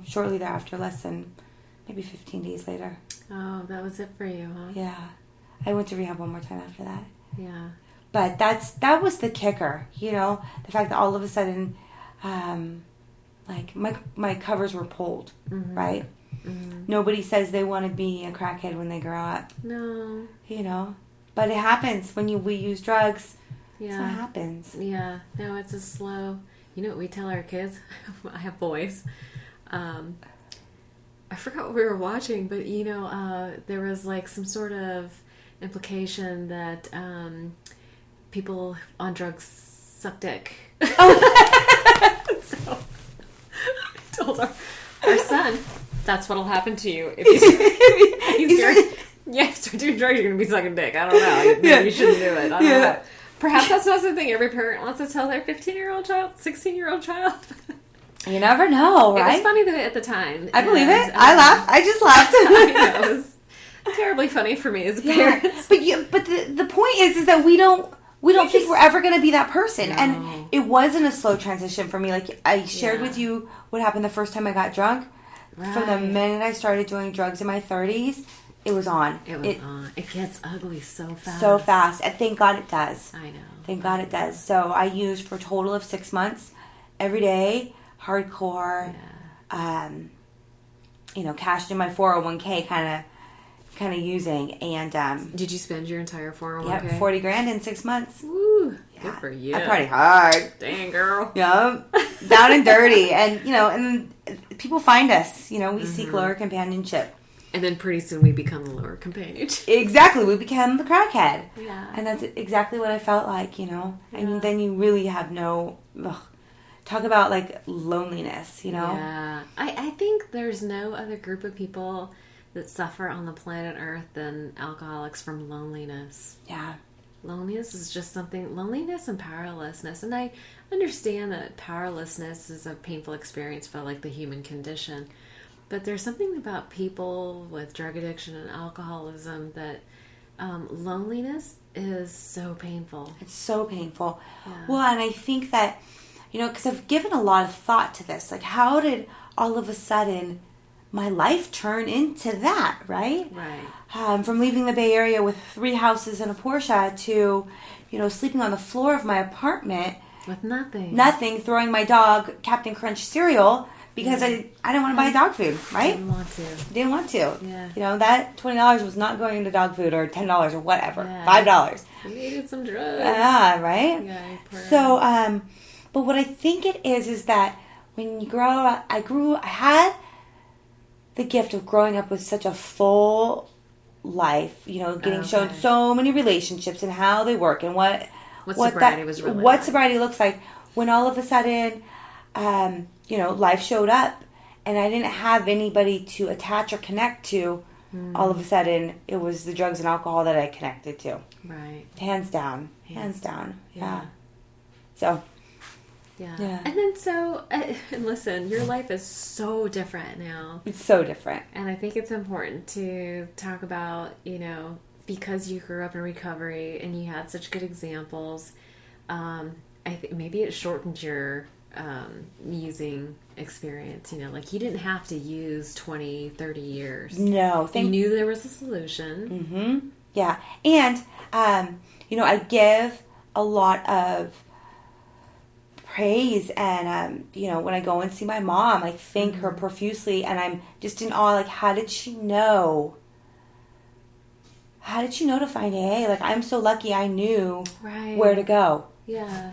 shortly thereafter, less than maybe 15 days later. Oh, that was it for you, huh? Yeah. I went to rehab one more time after that. Yeah. But that was the kicker, the fact that all of a sudden, my covers were pulled, right? Mm-hmm. Nobody says they want to be a crackhead when they grow up. No. But it happens when we use drugs. Yeah. That's what happens. Yeah. No, it's a slow... You know what we tell our kids? I have boys. I forgot what we were watching, but, there was like some sort of implication that people on drugs suck dick. Oh. So I told our son, that's what'll happen to you if you start doing drugs, you're going to be sucking dick. I don't know. Maybe you shouldn't do it. I don't know. Perhaps that's not something every parent wants to tell their 15-year-old child, 16-year-old child. You never know, right? It was funny at the time. I believe it. I laughed. I just laughed. I know, it was terribly funny for me as a parent. But the point is that we don't think we're ever going to be that person. No. And it wasn't a slow transition for me. Like I shared with you what happened the first time I got drunk. Right. From the minute I started doing drugs in my 30s, it was on. It gets ugly so fast. So fast. And thank God it does. I know. Thank God it does. So I used for a total of 6 months every day. Hardcore, cashed in my 401k, kind of using, and did you spend your entire 401k? Yeah, $40,000 in 6 months. Woo, yeah. Good for you. I party hard. Dang, girl. Yeah, down and dirty, and and people find us. We seek lower companionship, and then pretty soon we become the lower companionship. Exactly, we become the crackhead. Yeah, and that's exactly what I felt like. And then you really have no. Talk about like loneliness, Yeah. I think there's no other group of people that suffer on the planet Earth than alcoholics from loneliness. Yeah. Loneliness is just loneliness and powerlessness. And I understand that powerlessness is a painful experience for like the human condition. But there's something about people with drug addiction and alcoholism that loneliness is so painful. It's so painful. Yeah. Well, and I think that, because I've given a lot of thought to this. Like, how did all of a sudden my life turn into that, right? Right. From leaving the Bay Area with 3 houses and a Porsche to, sleeping on the floor of my apartment. With nothing. Nothing, throwing my dog Captain Crunch cereal because I didn't want to buy dog food, right? Didn't want to. Yeah. That $20 was not going into dog food or $10 or whatever. Yeah. $5. We needed some drugs. Yeah, right? Yeah, so, but what I think it is that when you grow up, I had the gift of growing up with such a full life, getting shown so many relationships and how they work and what sobriety was really what like. Sobriety looks like. When all of a sudden, life showed up and I didn't have anybody to attach or connect to, all of a sudden it was the drugs and alcohol that I connected to. Right. Hands down. Yeah. So. Yeah. And then and listen, your life is so different now. It's so different. And I think it's important to talk about, because you grew up in recovery and you had such good examples, I think maybe it shortened your using experience. Like you didn't have to use 20, 30 years. No. You knew there was a solution. Mm-hmm. Yeah. And, I give a lot of praise and, when I go and see my mom, I thank her profusely and I'm just in awe, like, how did she know? How did she know to find AA? Like, I'm so lucky I knew where to go. Yeah.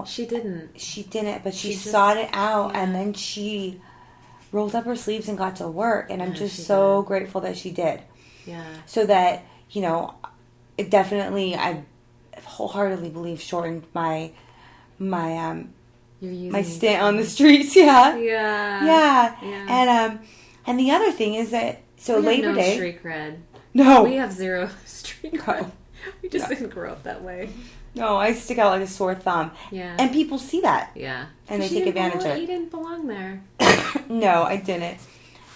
She didn't, but she sought it out and then she rolled up her sleeves and got to work. And I'm just so grateful that she did. Yeah. So that, it definitely, I wholeheartedly believe shortened my stint on the streets. Yeah. And the other thing is that, so we Labor have Day. Street cred. No. We have zero street cred. We just didn't grow up that way. No, I stick out like a sore thumb. Yeah. And people see that. Yeah. And they take advantage of it. You didn't belong there. No, I didn't.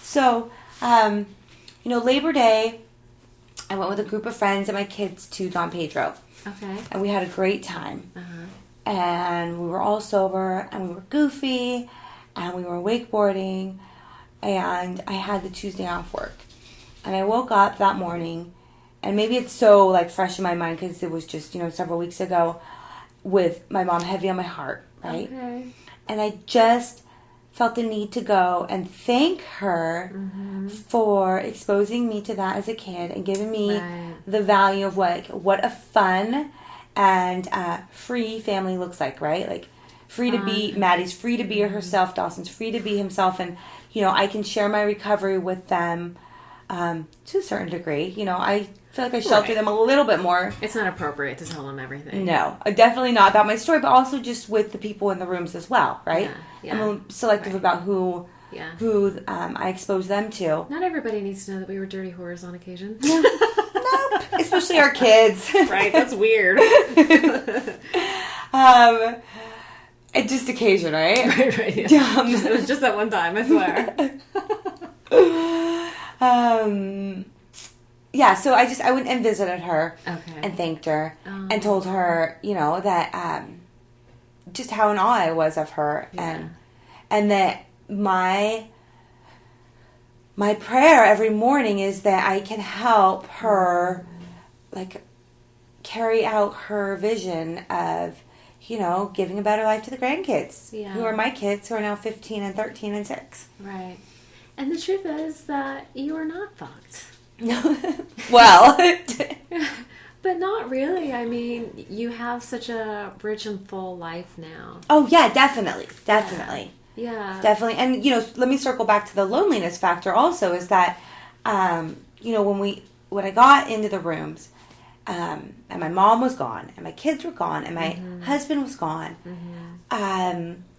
So, Labor Day, I went with a group of friends and my kids to Don Pedro. Okay. And we had a great time. Uh-huh. And we were all sober and we were goofy and we were wakeboarding and I had the Tuesday off work. And I woke up that morning and maybe it's so like fresh in my mind because it was just, several weeks ago with my mom heavy on my heart, right? Okay. And I just felt the need to go and thank her for exposing me to that as a kid and giving me the value of what a fun and free family looks like, right? Like free to be, Maddie's free to be herself, Dawson's free to be himself, and I can share my recovery with them to a certain degree. I feel like I shelter them a little bit more. It's not appropriate to tell them everything. No, definitely not about my story, but also just with the people in the rooms as well, right? Yeah. I'm selective about who I expose them to. Not everybody needs to know that we were dirty whores on occasion. Nope. Especially our kids. Right, that's weird. Just occasion, right? Right, yeah. It was just that one time, I swear. Yeah, so I went and visited her and thanked her and told her, that just how in awe I was of her and that my prayer every morning is that I can help her like carry out her vision of, giving a better life to the grandkids who are my kids who are now 15 and 13 and 6. Right. And the truth is that you are not fucked. Well, but not really. I mean, you have such a rich and full life now. Oh yeah, definitely. Yeah. Definitely. And, let me circle back to the loneliness factor also is that, when I got into the rooms, and my mom was gone, and my kids were gone, and my husband was gone,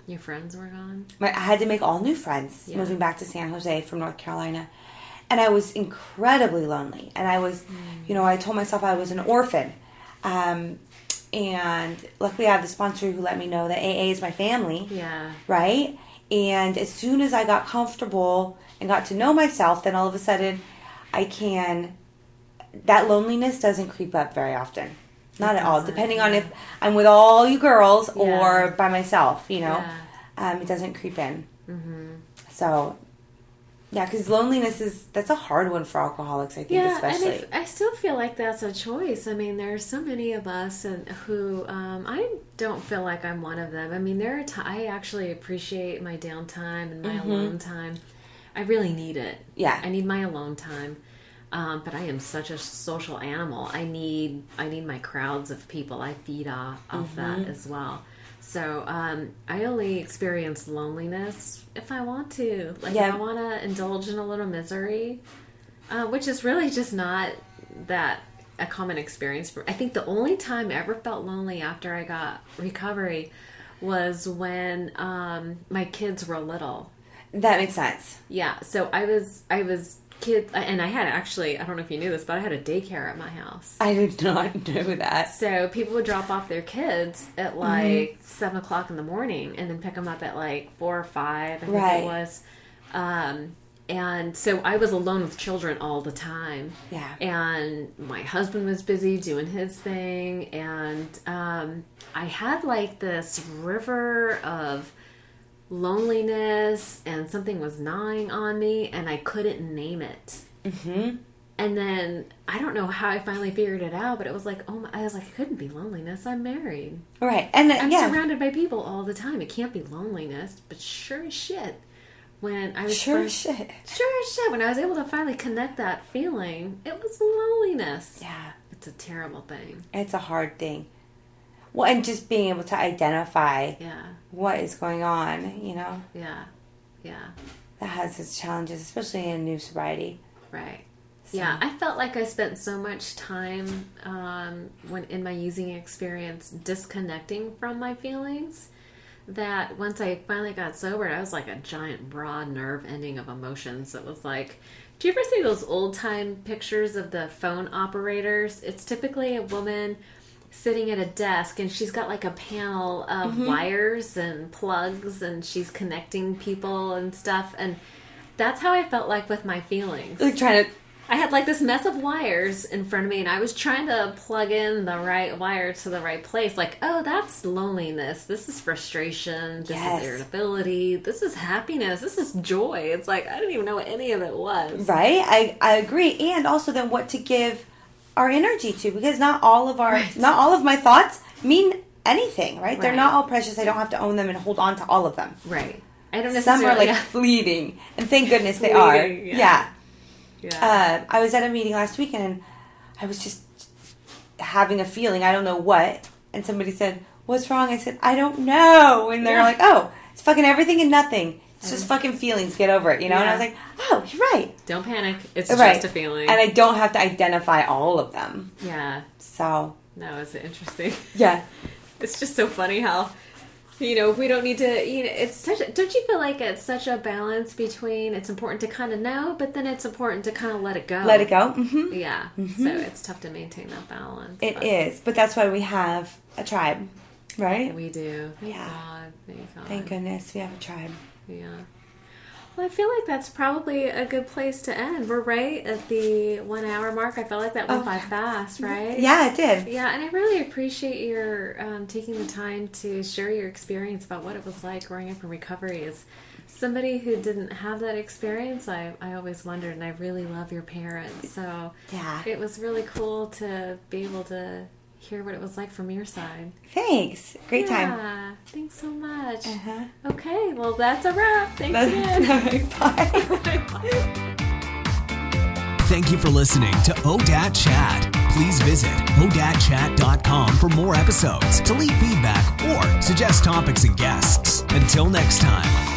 your friends were gone? I had to make all new friends moving back to San Jose from North Carolina. And I was incredibly lonely. And I was, I told myself I was an orphan. And luckily I have the sponsor who let me know that AA is my family. Yeah. Right? And as soon as I got comfortable and got to know myself, then all of a sudden that loneliness doesn't creep up very often. Not at all. Depending on if I'm with all you girls or by myself, it doesn't creep in. Mm-hmm. So, yeah, because loneliness that's a hard one for alcoholics, I think, especially. And I still feel like that's a choice. I mean, there are so many of us who, I don't feel like I'm one of them. I mean, I actually appreciate my downtime and my alone time. I really need it. Yeah. I need my alone time. But I am such a social animal. I need my crowds of people. I feed off that as well. So I only experience loneliness if I want to. If I want to indulge in a little misery, which is really just not that a common experience. I think the only time I ever felt lonely after I got recovery was when my kids were little. That makes sense. Yeah. So I was kids, and I had actually, I don't know if you knew this, but I had a daycare at my house. I did not know that. So people would drop off their kids at 7 o'clock in the morning and then pick them up at 4 or 5, I think it was. And so I was alone with children all the time. Yeah. And my husband was busy doing his thing. And I had this river of loneliness, and something was gnawing on me, and I couldn't name it. Mm-hmm. And then I don't know how I finally figured it out, but it was I was like, it couldn't be loneliness. I'm married, right? And I'm surrounded by people all the time. It can't be loneliness. But sure as shit, when I was when I was able to finally connect that feeling, it was loneliness. Yeah, it's a terrible thing. It's a hard thing. Well, and just being able to identify what is going on, Yeah. Yeah. That has its challenges, especially in new sobriety. Right. So. Yeah, I felt like I spent so much time when in my using experience disconnecting from my feelings that once I finally got sober, I was like a giant broad nerve ending of emotions. It was like, do you ever see those old time pictures of the phone operators? It's typically a woman sitting at a desk, and she's got a panel of wires and plugs, and she's connecting people and stuff. And that's how I felt like with my feelings. I had this mess of wires in front of me, and I was trying to plug in the right wire to the right place. Oh, that's loneliness. This is frustration. This is irritability. This is happiness. This is joy. It's I didn't even know what any of it was. Right? I agree. And also then what to give our energy to, because not all of my thoughts mean anything, right? They're not all precious. I don't have to own them and hold on to all of them. Right. I don't necessarily. Some are fleeting, and thank goodness they are. Yeah. I was at a meeting last weekend, and I was just having a feeling, I don't know what, and somebody said, "What's wrong?" I said, "I don't know," and they're like, "Oh, it's fucking everything and nothing. It's just fucking feelings. Get over it, And I was like, "Oh, you're right. Don't panic. It's just a feeling." And I don't have to identify all of them. Yeah. So. No, it's interesting. Yeah. It's just so funny how, we don't need to, it's such, don't you feel like it's such a balance between it's important to kind of know, but then it's important to kind of let it go. Let it go. Mm-hmm. Yeah. Mm-hmm. So it's tough to maintain that balance. It is. But that's why we have a tribe, right? We do. Thank God. Thank God. Thank goodness we have a tribe. Yeah. Well, I feel like that's probably a good place to end. We're right at the 1 hour mark. I felt like that went by fast, right? Yeah, it did. Yeah, and I really appreciate your taking the time to share your experience about what it was like growing up in recovery. As somebody who didn't have that experience, I always wondered, and I really love your parents. So it was really cool to be able to hear what it was like from your side. Thanks. Great time. Yeah. Thanks so much. Uh-huh. Okay. Well, that's a wrap. Thanks again. Bye. Thank you for listening to ODAAT Chat. Please visit ODAATchat.com for more episodes, to leave feedback or suggest topics and guests. Until next time.